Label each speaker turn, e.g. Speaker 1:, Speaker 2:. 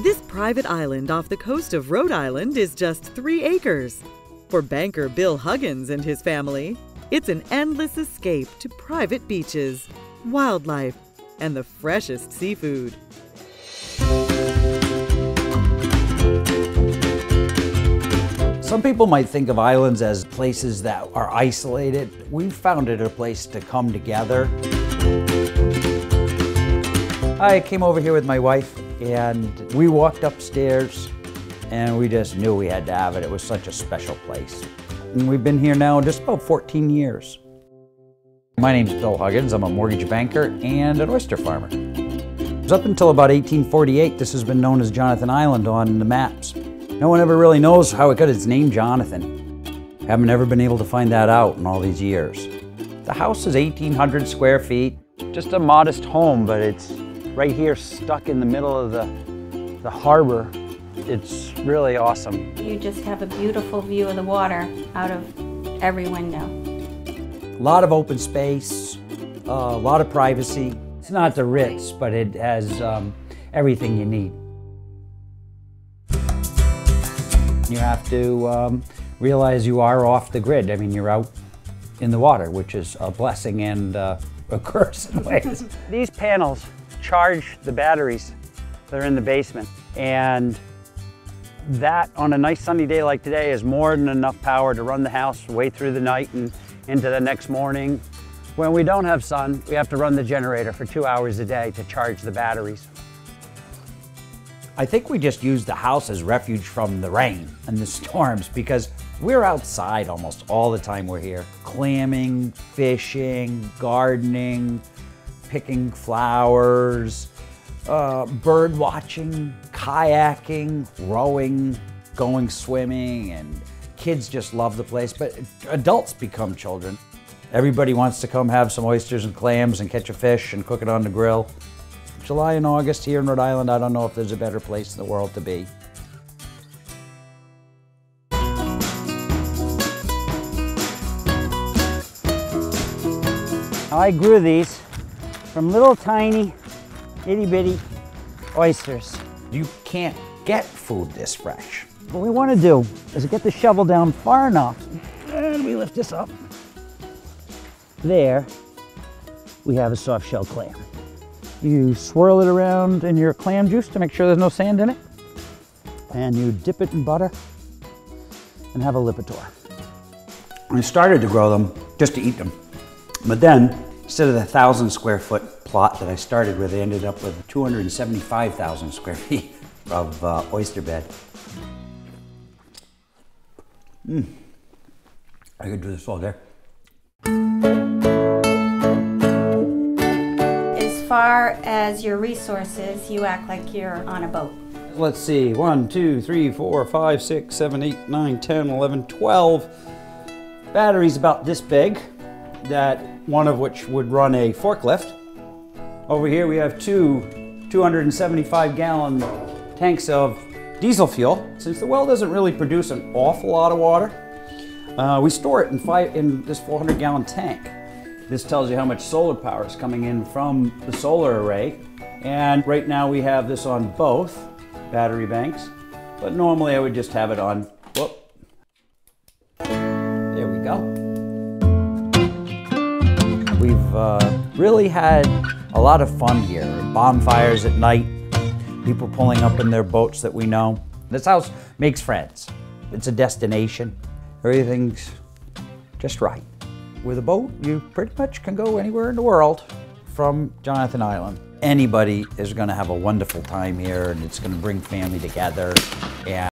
Speaker 1: This private island off the coast of Rhode Island is just 3 acres. For banker Bill Huggins and his family, it's an endless escape to private beaches, wildlife, and the freshest seafood.
Speaker 2: Some people might think of islands as places that are isolated. We found it a place to come together. I came over here with my wife and we walked upstairs and we just knew we had to have it. It was such a special place. And we've been here now just about 14 years. My name's Bill Huggins. I'm a mortgage banker and an oyster farmer. It was up until about 1848, this has been known as Jonathan Island on the maps. No one ever really knows how it got its name, Jonathan. Haven't ever been able to find that out in all these years. The house is 1,800 square feet. Just a modest home, but it's right here stuck in the middle of the harbor. It's really awesome.
Speaker 3: You just have a beautiful view of the water out of every window.
Speaker 2: A lot of open space, a lot of privacy. It's not the Ritz, but it has everything you need. You have to realize you are off the grid. I mean, you're out in the water, which is a blessing and a curse in ways. These panels charge the batteries that are in the basement. And that, on a nice sunny day like today, is more than enough power to run the house way through the night and into the next morning. When we don't have sun, we have to run the generator for 2 hours a day to charge the batteries. I think we just use the house as refuge from the rain and the storms because we're outside almost all the time we're here. Clamming, fishing, gardening, picking flowers, bird watching, kayaking, rowing, going swimming, and kids just love the place, but adults become children. Everybody wants to come have some oysters and clams and catch a fish and cook it on the grill. July and August here in Rhode Island, I don't know if there's a better place in the world to be. I grew these from little tiny, itty bitty oysters. You can't get food this fresh. What we want to do is get the shovel down far enough, and we lift this up. There, we have a soft shell clam. You swirl it around in your clam juice to make sure there's no sand in it, and you dip it in butter and have a lipitor. I started to grow them just to eat them, but then instead of the 1,000 square foot plot that I started with, I ended up with 275,000 square feet of oyster bed. I could do this all day.
Speaker 3: As far as your resources, you act like you're on a boat.
Speaker 2: Let's see, 1, 2, 3, 4, 5, 6, 7, 8, 9, 10, 11, 12 batteries about this big, that one of which would run a forklift. Over here we have two 275-gallon tanks of diesel fuel. Since the well doesn't really produce an awful lot of water, we store it in this 400-gallon tank. This tells you how much solar power is coming in from the solar array. And right now we have this on both battery banks, but normally I would just have it on, whoop. There we go. We've really had a lot of fun here. Bonfires at night, people pulling up in their boats that we know. This house makes friends. It's a destination. Everything's just right. With a boat, you pretty much can go anywhere in the world from Jonathan Island. Anybody is going to have a wonderful time here, and it's going to bring family together. And